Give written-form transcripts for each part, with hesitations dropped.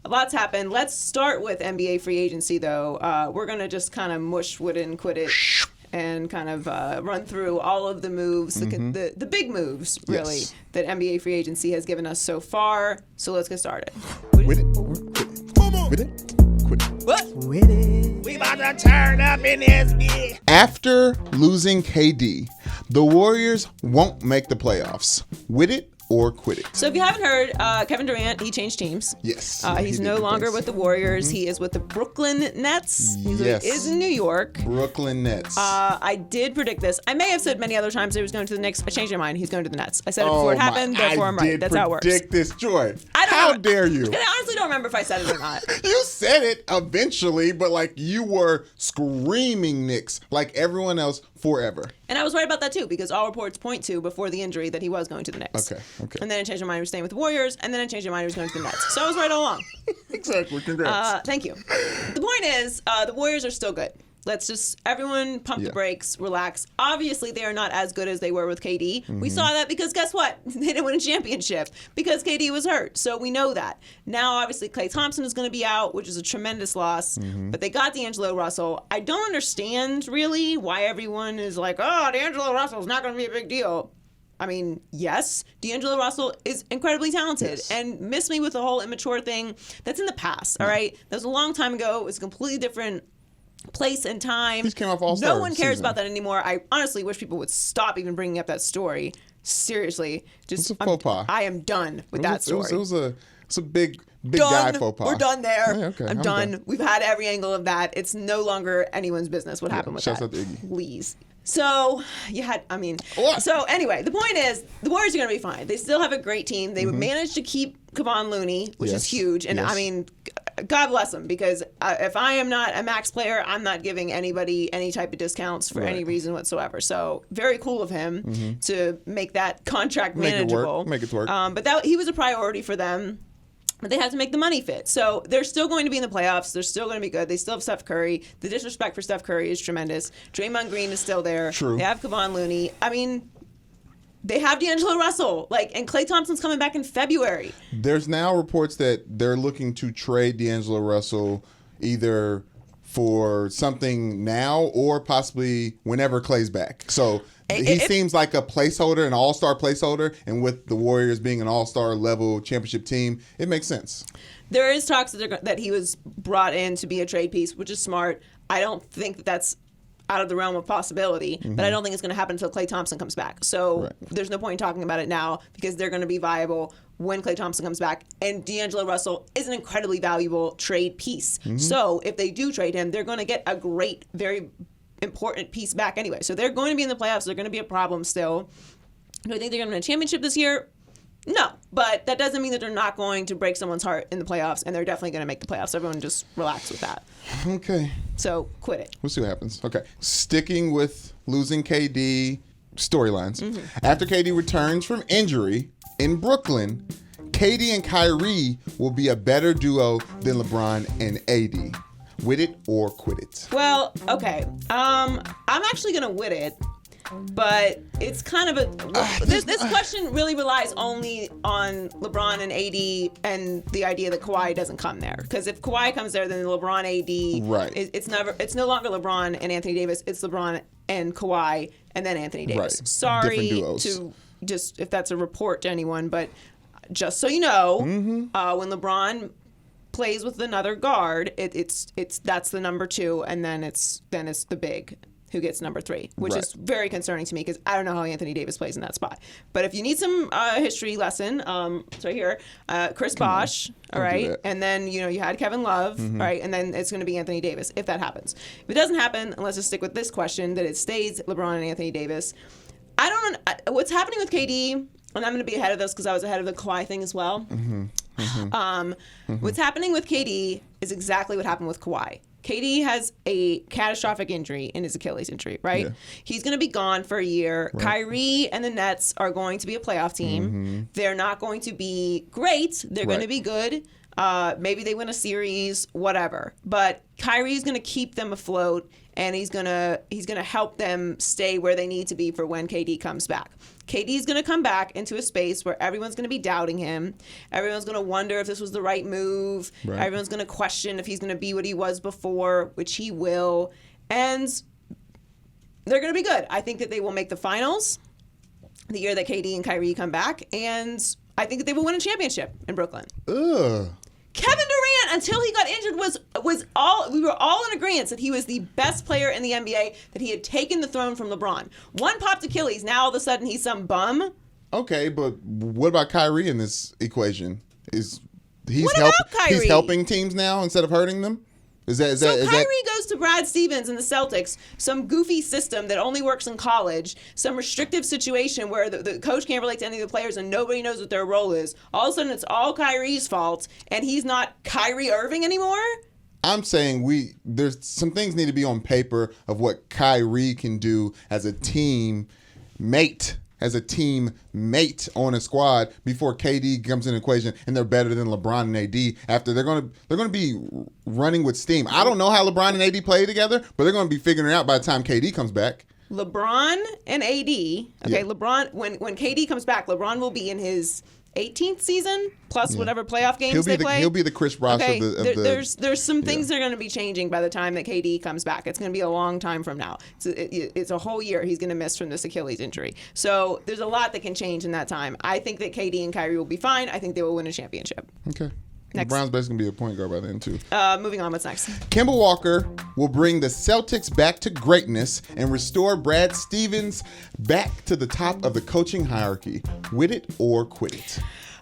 a lot's happened. Let's start with NBA free agency, though. We're going to just kind of mush Wit It and Quit It and kind of run through all of the moves, the big moves, really, that NBA free agency has given us so far. So let's get started. Wit it. Wit it. Quit it. What? With it. We about to turn up in this bitch. After losing KD, the Warriors won't make the playoffs. Wit it or quit it. So if you haven't heard, Kevin Durant, he changed teams. Yes. He's no longer with the Warriors. He is with the Brooklyn Nets. He is in New York. Brooklyn Nets. I did predict this. I may have said many other times he was going to the Knicks. I changed my mind. He's going to the Nets. I said it before it happened, therefore I'm right. That's how it works. I did predict this, Joy. How dare you? I honestly don't remember if I said it or not. You said it eventually, but like you were screaming Knicks like everyone else forever. And I was right about that too, because all reports point to, before the injury, that he was going to the Knicks. Okay. And then I changed my mind, he was staying with the Warriors, and then I changed my mind, he was going to the Nets. So I was right all along. Exactly. Congrats. Thank you. The point is, the Warriors are still good. Let's just, everyone pump the brakes, relax. Obviously, they are not as good as they were with KD. We saw that because guess what? They didn't win a championship because KD was hurt. So we know that. Now, obviously, Klay Thompson is going to be out, which is a tremendous loss. But they got D'Angelo Russell. I don't understand, really, why everyone is like, oh, D'Angelo Russell's not going to be a big deal. I mean, yes, D'Angelo Russell is incredibly talented. And miss me with the whole immature thing. That's in the past, all right? That was a long time ago. It was a completely different place and time. He's came off All-Star No one cares season. about that anymore. I honestly wish people would stop even bringing up that story. Seriously. It's a faux pas. I am done with that story. It was a big guy faux pas. We're done there. Yeah, okay, I'm done. We've had every angle of that. It's no longer anyone's business what happened with shouts that. out to Iggy. Please. So so anyway, the point is the Warriors are going to be fine. They still have a great team. They managed to keep Kevon Looney, which is huge. And I mean, God bless them, because if I am not a max player, I'm not giving anybody any type of discounts for any reason whatsoever. So very cool of him to make that contract manageable. Make it work. But he was a priority for them. But they have to make the money fit. So they're still going to be in the playoffs. They're still going to be good. They still have Steph Curry. The disrespect for Steph Curry is tremendous. Draymond Green is still there. True. They have Kevon Looney. I mean, they have D'Angelo Russell. And Klay Thompson's coming back in February. There's now reports that they're looking to trade D'Angelo Russell either for something now or possibly whenever Klay's back. So he seems like a placeholder, an all-star placeholder, and with the Warriors being an all-star level championship team, it makes sense. There is talks that he was brought in to be a trade piece, which is smart. I don't think that that's out of the realm of possibility, but I don't think it's going to happen until Klay Thompson comes back. So there's no point in talking about it now because they're going to be viable when Klay Thompson comes back. And D'Angelo Russell is an incredibly valuable trade piece. So if they do trade him, they're going to get a great, very important piece back anyway. So they're going to be in the playoffs. They're going to be a problem still. Do I think they're going to win a championship this year? No, but that doesn't mean that they're not going to break someone's heart in the playoffs, and they're definitely going to make the playoffs. Everyone just relax with that. Okay. So quit it. We'll see what happens. Okay. Sticking with losing KD storylines. After KD returns from injury in Brooklyn, KD and Kyrie will be a better duo than LeBron and AD. Wit it or quit it? Well, okay. I'm actually going to wit it. But it's kind of this question really relies only on LeBron and AD and the idea that Kawhi doesn't come there. Because if Kawhi comes there, then LeBron AD it's no longer LeBron and Anthony Davis. It's LeBron and Kawhi and then Anthony Davis. Right. Sorry to just if that's a report to anyone, but just so you know, when LeBron plays with another guard, that's the number 2, and then it's the big who gets number 3, which is very concerning to me because I don't know how Anthony Davis plays in that spot. But if you need some history lesson, it's right here. Chris Bosh, all right? And then, you had Kevin Love, right? And then it's going to be Anthony Davis if that happens. If it doesn't happen, and let's just stick with this question, that it stays LeBron and Anthony Davis. I don't know. What's happening with KD, and I'm going to be ahead of this because I was ahead of the Kawhi thing as well. What's happening with KD is exactly what happened with Kawhi. KD has a catastrophic injury in his Achilles injury, right? Yeah. He's going to be gone for a year. Right. Kyrie and the Nets are going to be a playoff team. They're not going to be great. They're going to be good. Maybe they win a series, whatever. But Kyrie's going to keep them afloat, and he's going to help them stay where they need to be for when KD comes back. KD's going to come back into a space where everyone's going to be doubting him. Everyone's going to wonder if this was the right move. Right. Everyone's going to question if he's going to be what he was before, which he will. And they're going to be good. I think that they will make the finals the year that KD and Kyrie come back. And I think that they will win a championship in Brooklyn. Ugh. Kevin Durant, until he got injured, we were all in agreement that he was the best player in the NBA, that he had taken the throne from LeBron. One popped Achilles, now all of a sudden he's some bum. Okay, but what about Kyrie in this equation? He's Kyrie? helping teams now instead of hurting them? Kyrie goes to Brad Stevens and the Celtics, some goofy system that only works in college, some restrictive situation where the coach can't relate to any of the players and nobody knows what their role is. All of a sudden, it's all Kyrie's fault, and he's not Kyrie Irving anymore? I'm saying there's some things need to be on paper of what Kyrie can do as a team mate. On a squad before KD comes in the equation, and they're better than LeBron and AD after they're going to be running with steam. I don't know how LeBron and AD play together, but they're going to be figuring it out by the time KD comes back. LeBron and AD, LeBron, when KD comes back, LeBron will be in his 18th season plus whatever playoff games they play. He'll be the Chris Bosh of the there's some things that are going to be changing by the time that KD comes back. It's going to be a long time from now. It's a whole year he's going to miss from this Achilles injury. So there's a lot that can change in that time. I think that KD and Kyrie will be fine. I think they will win a championship. Okay. Next. LeBron's basically going to be a point guard by then, too. Moving on, what's next? Kemba Walker will bring the Celtics back to greatness and restore Brad Stevens back to the top of the coaching hierarchy. Wit it or quit it?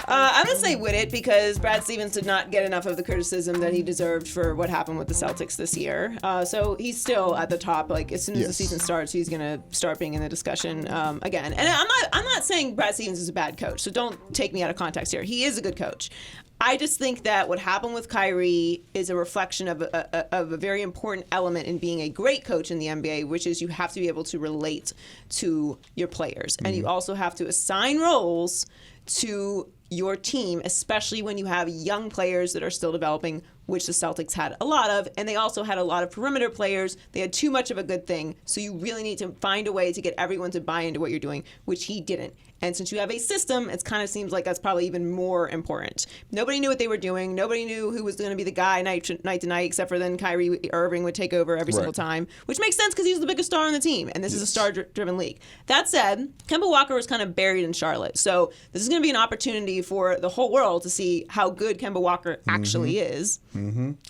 I'm going to say Wit It because Brad Stevens did not get enough of the criticism that he deserved for what happened with the Celtics this year. So he's still at the top. Like as soon as the season starts, he's going to start being in the discussion again. And I'm not saying Brad Stevens is a bad coach, so don't take me out of context here. He is a good coach. I just think that what happened with Kyrie is a reflection of a very important element in being a great coach in the NBA, which is you have to be able to relate to your players. And you also have to assign roles to your team, especially when you have young players that are still developing, which the Celtics had a lot of, and they also had a lot of perimeter players. They had too much of a good thing, so you really need to find a way to get everyone to buy into what you're doing, which he didn't. And since you have a system, it kind of seems like that's probably even more important. Nobody knew what they were doing. Nobody knew who was going to be the guy night to night, except for then Kyrie Irving would take over every single time, which makes sense because he was the biggest star on the team, and this is a star-driven league. That said, Kemba Walker was kind of buried in Charlotte, so this is going to be an opportunity for the whole world to see how good Kemba Walker actually is.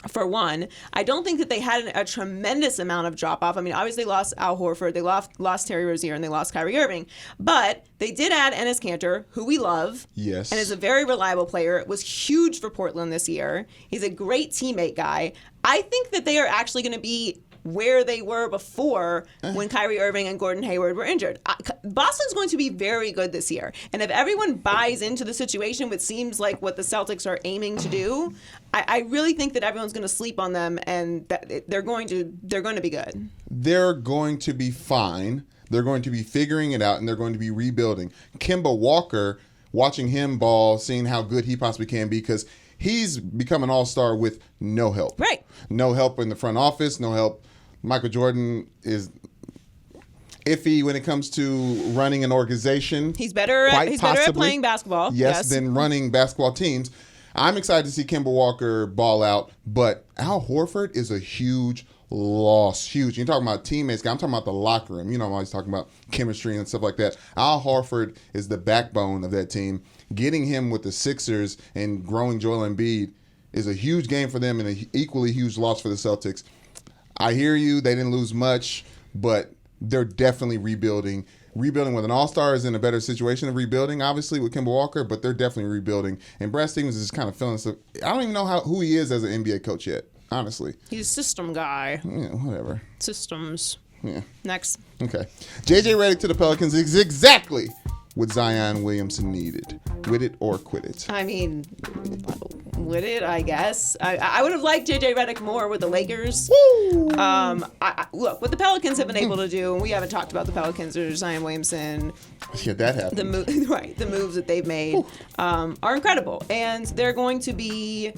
For one, I don't think that they had a tremendous amount of drop-off. I mean, obviously they lost Al Horford, they lost Terry Rozier, and they lost Kyrie Irving, but they did add Enes Kanter, who we love, and is a very reliable player. Was huge for Portland this year. He's a great teammate guy. I think that they are actually going to be where they were before when Kyrie Irving and Gordon Hayward were injured. Boston's going to be very good this year. And if everyone buys into the situation, which seems like what the Celtics are aiming to do, I really think that everyone's going to sleep on them and that they're going to be good. They're going to be fine. They're going to be figuring it out, and they're going to be rebuilding. Kemba Walker, watching him ball, seeing how good he possibly can be, because he's become an all-star with no help. Right. No help in the front office, no help. Michael Jordan is iffy when it comes to running an organization. He's better at playing basketball. Yes, than running basketball teams. I'm excited to see Kemba Walker ball out, but Al Horford is a huge loss. Huge. You're talking about teammates. I'm talking about the locker room. You know, I'm always talking about chemistry and stuff like that. Al Horford is the backbone of that team. Getting him with the Sixers and growing Joel Embiid is a huge game for them and an equally huge loss for the Celtics. I hear you. They didn't lose much, but they're definitely rebuilding. Rebuilding with an all-star is in a better situation of rebuilding, obviously, with Kemba Walker, but they're definitely rebuilding. And Brad Stevens is kind of feeling stuff. I don't even know who he is as an NBA coach yet, honestly. He's a system guy. Yeah, whatever. Systems. Yeah. Next. Okay. JJ Redick to the Pelicans is exactly what Zion Williamson needed. Wit it or quit it? I mean, Wit it, I guess. I would have liked JJ Redick more with the Lakers. Woo! Look, what the Pelicans have been able to do, and we haven't talked about the Pelicans or Zion Williamson. Yeah, that happened. The moves that they've made are incredible, and they're going to be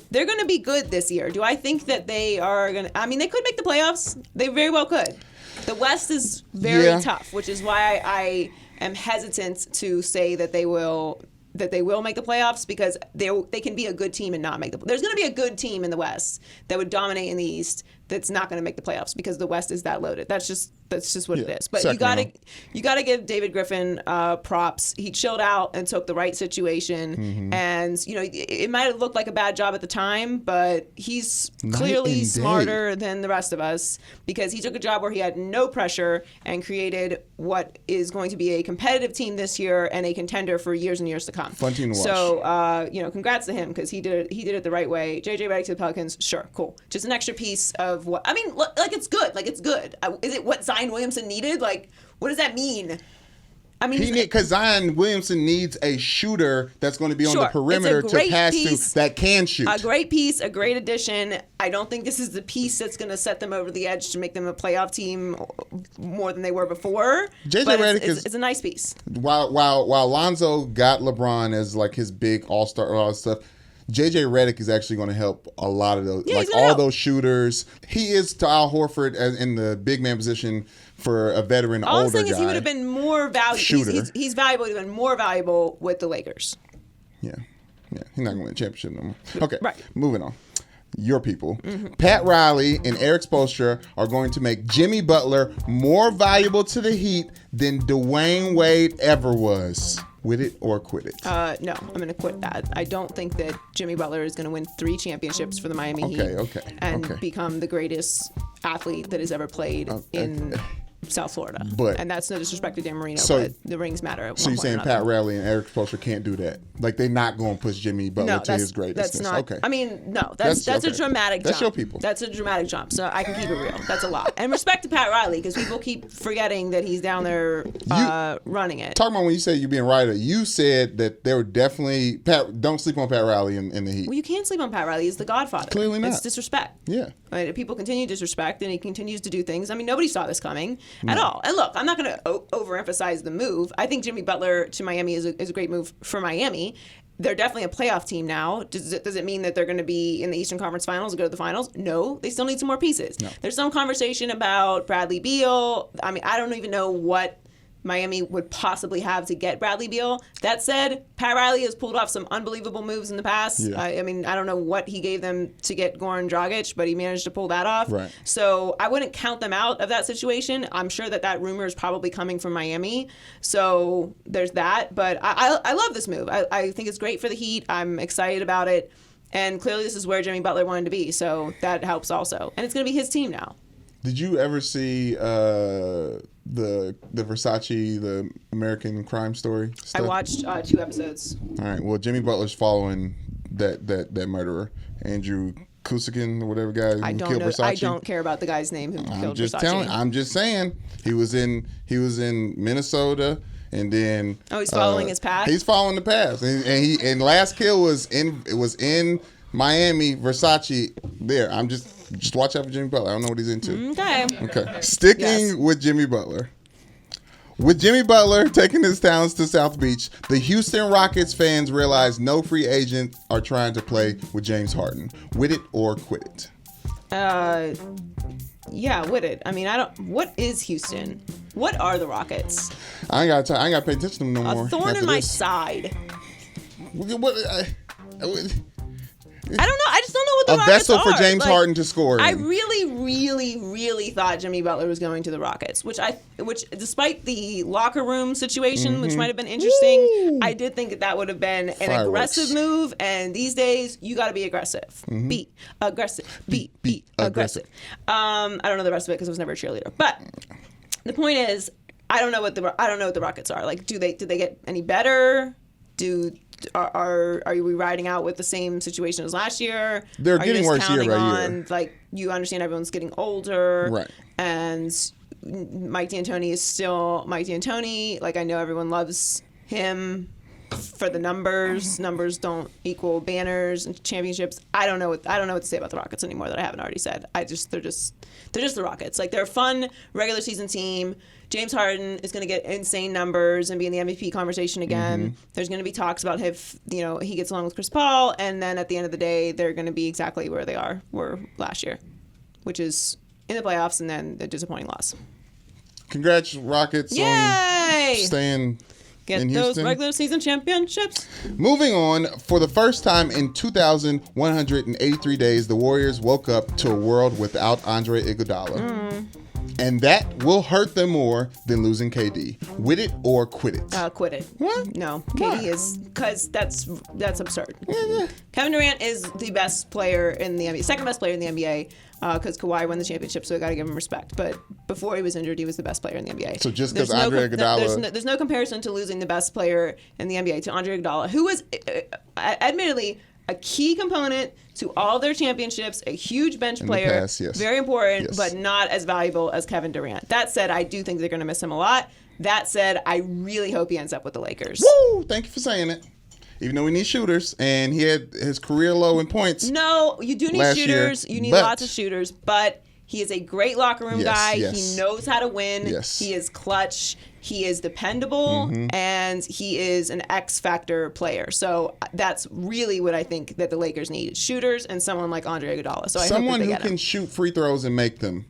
good this year. Do I think that they are going to? I mean, they could make the playoffs. They very well could. The West is very tough, which is why I am hesitant to say that they will make the playoffs because they can be a good team and not make the playoffs. There's going to be a good team in the West that would dominate in the East that's not going to make the playoffs because the West is that loaded. That's just what it is. But you got to give David Griffin props. He chilled out and took the right situation. And it might have looked like a bad job at the time, but he's clearly smarter than the rest of us because he took a job where he had no pressure and created what is going to be a competitive team this year and a contender for years and years to come. Fun team to watch. So congrats to him because he did it the right way. JJ Redick to the Pelicans, sure, cool. Just an extra piece of what I mean. Like it's good. Like it's good. Is it what Zion Williamson needed? Like, what does that mean? I mean, because Zion Williamson needs a shooter that's going to be on the perimeter to pass to that can shoot. A great piece, a great addition. I don't think this is the piece that's going to set them over the edge to make them a playoff team more than they were before. JJ Redick is a nice piece. While Lonzo got LeBron as like his big all-star and all that stuff, JJ Redick is actually going to help a lot of those, those shooters. He is to Al Horford in the big man position for a veteran, all older I'm saying guy. Is he would have been more valuable. Shooter. He's valuable. He'd have been more valuable with the Lakers. Yeah. He's not going to win a championship no more. Okay, right. Moving on. Your people. Pat Riley and Eric Spoelstra are going to make Jimmy Butler more valuable to the Heat than Dwayne Wade ever was. Wit it or quit it? No, I'm going to quit that. I don't think that Jimmy Butler is going to win 3 championships for the Miami Heat and become the greatest athlete that has ever played in South Florida. And that's no disrespect to Dan Marino, but the rings matter at one point. So you're saying Pat Riley and Eric Spoelstra can't do that? Like they're not going to push Jimmy Butler to his greatness? That's not. Okay. I mean, no, that's a dramatic jump. That's your people. That's a dramatic jump. So I can keep it real. That's a lot. And respect to Pat Riley because people keep forgetting that he's down there running it. Talking about when you said you're being right, you said that there were definitely don't sleep on Pat Riley in the Heat. Well, you can't sleep on Pat Riley. He's the Godfather. Clearly not. It's disrespect. Yeah. Right? People continue to disrespect, and he continues to do things. I mean, nobody saw this coming at all. And look, I'm not going to overemphasize the move. I think Jimmy Butler to Miami is a great move for Miami. They're definitely a playoff team now. Does it mean that they're going to be in the Eastern Conference Finals and go to the finals? No, they still need some more pieces. No. There's some conversation about Bradley Beal. I mean, I don't even know what Miami would possibly have to get Bradley Beal. That said, Pat Riley has pulled off some unbelievable moves in the past. Yeah. I mean, I don't know what he gave them to get Goran Dragic, but he managed to pull that off. Right. So I wouldn't count them out of that situation. I'm sure that rumor is probably coming from Miami. So there's that. But I love this move. I think it's great for the Heat. I'm excited about it. And clearly this is where Jimmy Butler wanted to be. So that helps also. And it's going to be his team now. Did you ever see the Versace, the American Crime Story stuff? I watched 2 episodes. All right. Well, Jimmy Butler's following that murderer, Andrew Kusikin or whatever guy who killed Versace. I don't care about the guy's name who killed Versace. I'm just saying he was in Minnesota. And then he's following his path. He's following the path, and last kill was in Miami. Versace there. I'm just watch out for Jimmy Butler. I don't know what he's into. Okay. Sticking with Jimmy Butler. With Jimmy Butler taking his talents to South Beach, the Houston Rockets fans realize no free agents are trying to play with James Harden. Wit it or quit it? Yeah, Wit it. I mean, what is Houston? What are the Rockets? I ain't got to pay attention to them no more. A thorn in my side. I don't know. I just don't know what the Rockets are. A vessel for James Harden to score in. I really, really, really thought Jimmy Butler was going to the Rockets, which despite the locker room situation, which might have been interesting, I did think that would have been an aggressive move. And these days, you got to be aggressive. Be aggressive. Be aggressive. I don't know the rest of it because I was never a cheerleader. But the point is, I don't know what the Rockets are. Like, do they get any better? Are we riding out with the same situation as last year? They're getting worse year by year. Like, you understand everyone's getting older. Right. And Mike D'Antoni is still Mike D'Antoni. Like, I know everyone loves him for the numbers. Numbers don't equal banners and championships. I don't know what to say about the Rockets anymore that I haven't already said. They're just the Rockets. Like, they're a fun regular season team. James Harden is going to get insane numbers and be in the MVP conversation again. There's going to be talks about if he gets along with Chris Paul, and then at the end of the day, they're going to be exactly where they were last year, which is in the playoffs and then a disappointing loss. Congrats, Rockets. Yay! Yay! staying Get in those Houston. regular season championships. Moving on, for the first time in 2,183 days, the Warriors woke up to a world without Andre Iguodala. And that will hurt them more than losing KD. Wit it or quit it. Quit it. What? No, Why? KD is because that's absurd. Kevin Durant is the best player in the NBA, second best player in the NBA. Because Kawhi won the championship, so I got to give him respect. But before he was injured, he was the best player in the NBA. So just because Andre Iguodala... There's no comparison to losing the best player in the NBA to Andre Iguodala, who was admittedly a key component to all their championships, a huge bench player, past, yes. very important, Yes. but not as valuable as Kevin Durant. That said, I do think they're going to miss him a lot. That said, I really hope he ends up with the Lakers. Woo! Thank you for saying it. Even though we need shooters, and he had his career low in points. No, you do need last shooters. year, You need but- lots of shooters, but he is a great locker room Yes, guy. yes. He knows how to win. Yes. He is clutch. He is dependable, and he is an X factor player. So that's really what I think that the Lakers need: shooters and someone like Andre Iguodala. So I Someone hope that who they get can him. shoot free throws and make them.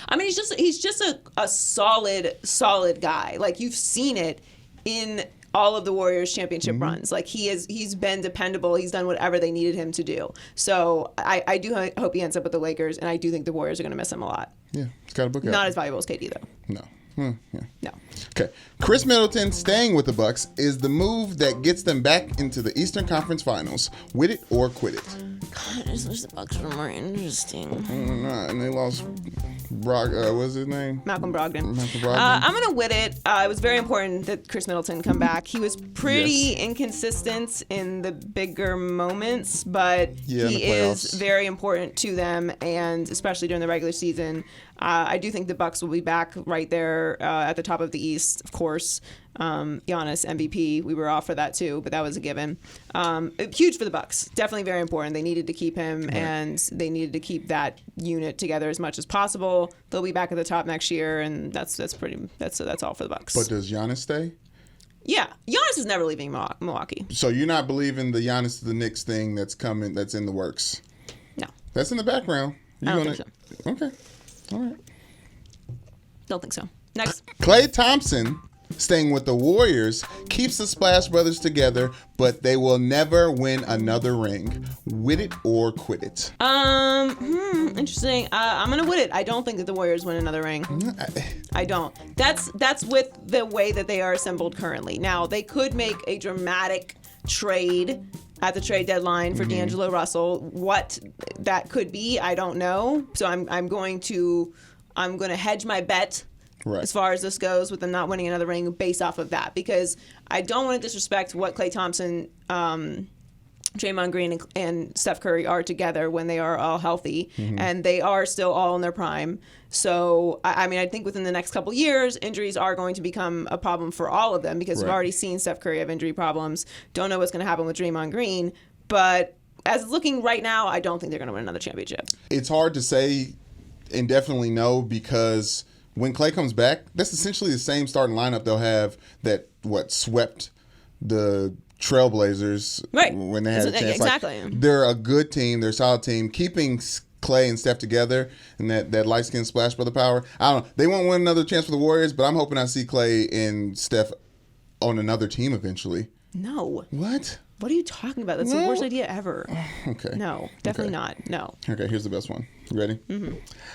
I mean, he's just a solid guy. Like, you've seen it in all of the Warriors championship runs. Like, he's been dependable. He's done whatever they needed him to do. So I do hope he ends up with the Lakers, and I do think the Warriors are going to miss him a lot. Yeah, he's got a book out. Not as valuable as KD, though. No. Yeah. No. Okay. Chris Middleton staying with the Bucks is the move that gets them back into the Eastern Conference Finals. Wit it or quit it. God, I just wish the Bucks were more interesting. And they lost Brock. What's his name? Malcolm Brogdon. Malcolm Brogdon. I'm going to wit it. It was very important that Chris Middleton come back. He was pretty Yes. inconsistent in the bigger moments, but Yeah, in he the is playoffs. very important to them, and especially during the regular season. I do think the Bucks will be back right there at the top of the East, of course. Giannis MVP, we were off for that too, but that was a given. Huge for the Bucks, definitely very important. They needed to keep him, and they needed to keep that unit together as much as possible. They'll be back at the top next year, and that's all for the Bucks. But does Giannis stay? Yeah, Giannis is never leaving Milwaukee. So you're not believing the Giannis to the Knicks thing that's coming, that's in the works? No, That's in the background. I don't think so. Okay. All right. Don't think so. Next. Klay Thompson, staying with the Warriors, keeps the Splash Brothers together, but they will never win another ring. Wit it or quit it. Interesting. I'm gonna win it. I don't think that the Warriors win another ring. I don't. That's with the way that they are assembled currently. Now, they could make a dramatic trade at the trade deadline for D'Angelo Russell. What that could be, I don't know. So I'm going to hedge my bet. Right. As far as this goes, with them not winning another ring based off of that, because I don't want to disrespect what Klay Thompson, Draymond Green, and Steph Curry are together when they are all healthy, and they are still all in their prime. So, I mean, I think within the next couple years, injuries are going to become a problem for all of them, because we've Right. already seen Steph Curry have injury problems. Don't know what's going to happen with Draymond Green, but as it's looking right now, I don't think they're going to win another championship. It's hard to say and definitely no, because when Klay comes back, that's essentially the same starting lineup they'll have that swept the Trailblazers Right. when they had a chance. Exactly. Like, they're a good team. They're a solid team. Keeping Klay and Steph together and that light-skinned Splash Brother power, I don't know. They won't win another chance for the Warriors, but I'm hoping I see Klay and Steph on another team eventually. No. What? What are you talking about? That's the No. worst idea ever. Okay. No, definitely Okay. not. No. Okay, here's the best one. You ready?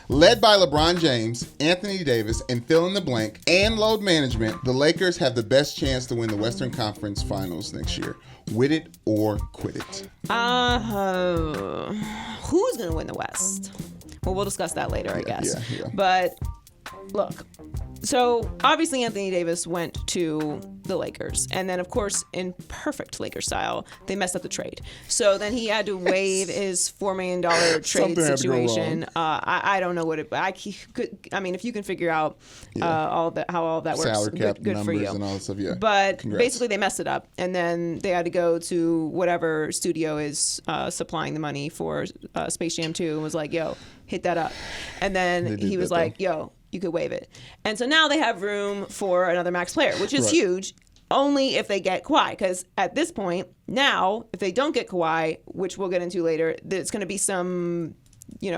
Led by LeBron James, Anthony Davis, and fill in the blank, and load management, the Lakers have the best chance to win the Western Conference Finals next year. Wit it or quit it. Who's going to win the West? Well, we'll discuss that later, I guess. yeah. But look, so obviously Anthony Davis went to the Lakers, and then of course in perfect Laker style, they messed up the trade. So then he had to waive his $4 million trade Something had to go situation. I don't know what it. I mean, if you can figure out all that, how all that works, Salary cap good for numbers you. and all that stuff, yeah. But Congrats. basically, they messed it up, and then they had to go to whatever studio is supplying the money for Space Jam 2 and was like, "Yo, hit that up," and then did he was that, like, though. "Yo, you could waive it," and so now they have room for another max player, which is Right. huge. Only if they get Kawhi, because at this point now, if they don't get Kawhi, which we'll get into later, there's going to be some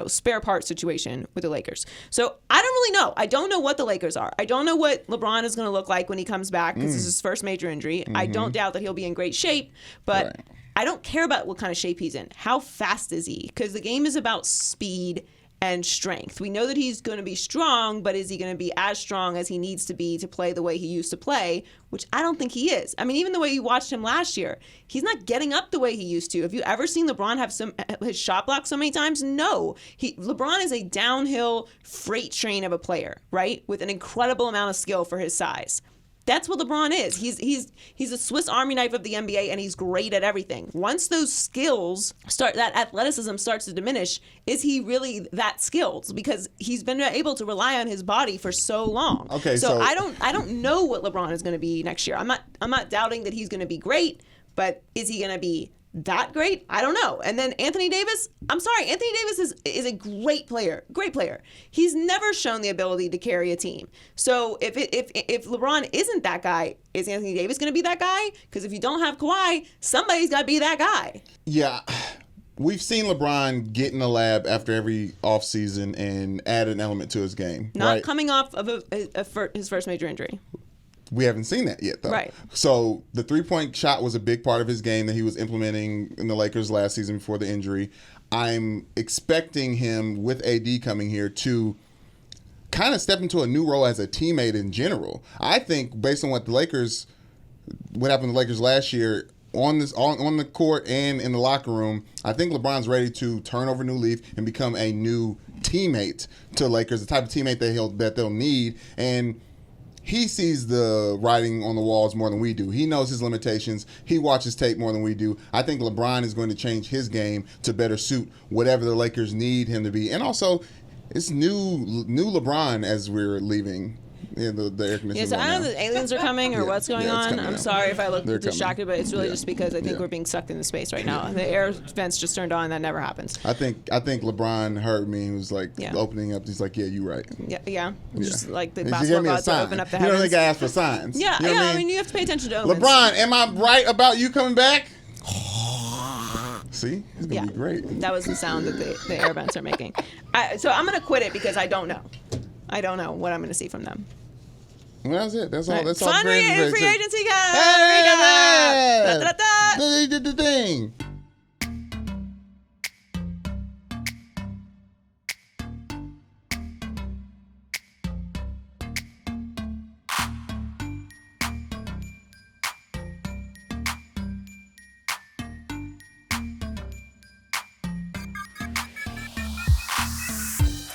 spare part situation with the Lakers. So I don't really know. I don't know what the Lakers are. I don't know what LeBron is going to look like when he comes back because this is his first major injury. I don't doubt that he'll be in great shape, but I don't care about what kind of shape he's in. How fast is he? Because the game is about speed and strength. We know that he's going to be strong, but is he going to be as strong as he needs to be to play the way he used to play, which I don't think he is. I mean, even the way you watched him last year, he's not getting up the way he used to. Have you ever seen LeBron have his shot blocked so many times? No. LeBron is a downhill freight train of a player, right? With an incredible amount of skill for his size. That's what LeBron is. He's a Swiss Army knife of the NBA, and he's great at everything. Once those skills that athleticism starts to diminish, is he really that skilled? Because he's been able to rely on his body for so long. Okay, so I don't know what LeBron is going to be next year. I'm not doubting that he's going to be great, but is he going to be that great? I don't know. And then Anthony Davis, I'm sorry, Anthony Davis is a great player. He's never shown the ability to carry a team. So if LeBron isn't that guy, is Anthony Davis going to be that guy? Because if you don't have Kawhi, somebody's got to be that guy. Yeah. We've seen LeBron get in the lab after every offseason and add an element to his game. Not coming off of his first major injury. We haven't seen that yet, though. Right. So the three-point shot was a big part of his game that he was implementing in the Lakers last season before the injury. I'm expecting him, with AD coming here, to kind of step into a new role as a teammate in general. I think, based on what happened to the Lakers last year, on the court and in the locker room, I think LeBron's ready to turn over a new leaf and become a new teammate to the Lakers, the type of teammate that they'll need. And he sees the writing on the walls more than we do. He knows his limitations. He watches tape more than we do. I think LeBron is going to change his game to better suit whatever the Lakers need him to be. And also, it's new LeBron as we're leaving. Yeah, the air conditioning. Yes, I don't know if the aliens are coming or what's going on. I'm sorry if I look distracted, but it's really just because I think we're being sucked into space right now. The air vents just turned on. That never happens. I think LeBron heard me. He was like opening up. He's like, "Yeah, you're right." Yeah. Just like the basketball gods to open up the heavens. You don't think I asked for signs? Yeah, you know I mean, you have to pay attention to omens. LeBron, am I right about you coming back? See, it's gonna be great. That was the sound that the air vents are making. So I'm gonna quit it because I don't know. I don't know what I'm gonna see from them. Well, that's it. That's all. Right. That's all. Fun free agency, guys. Hey, Da, da, da, da. they did the thing.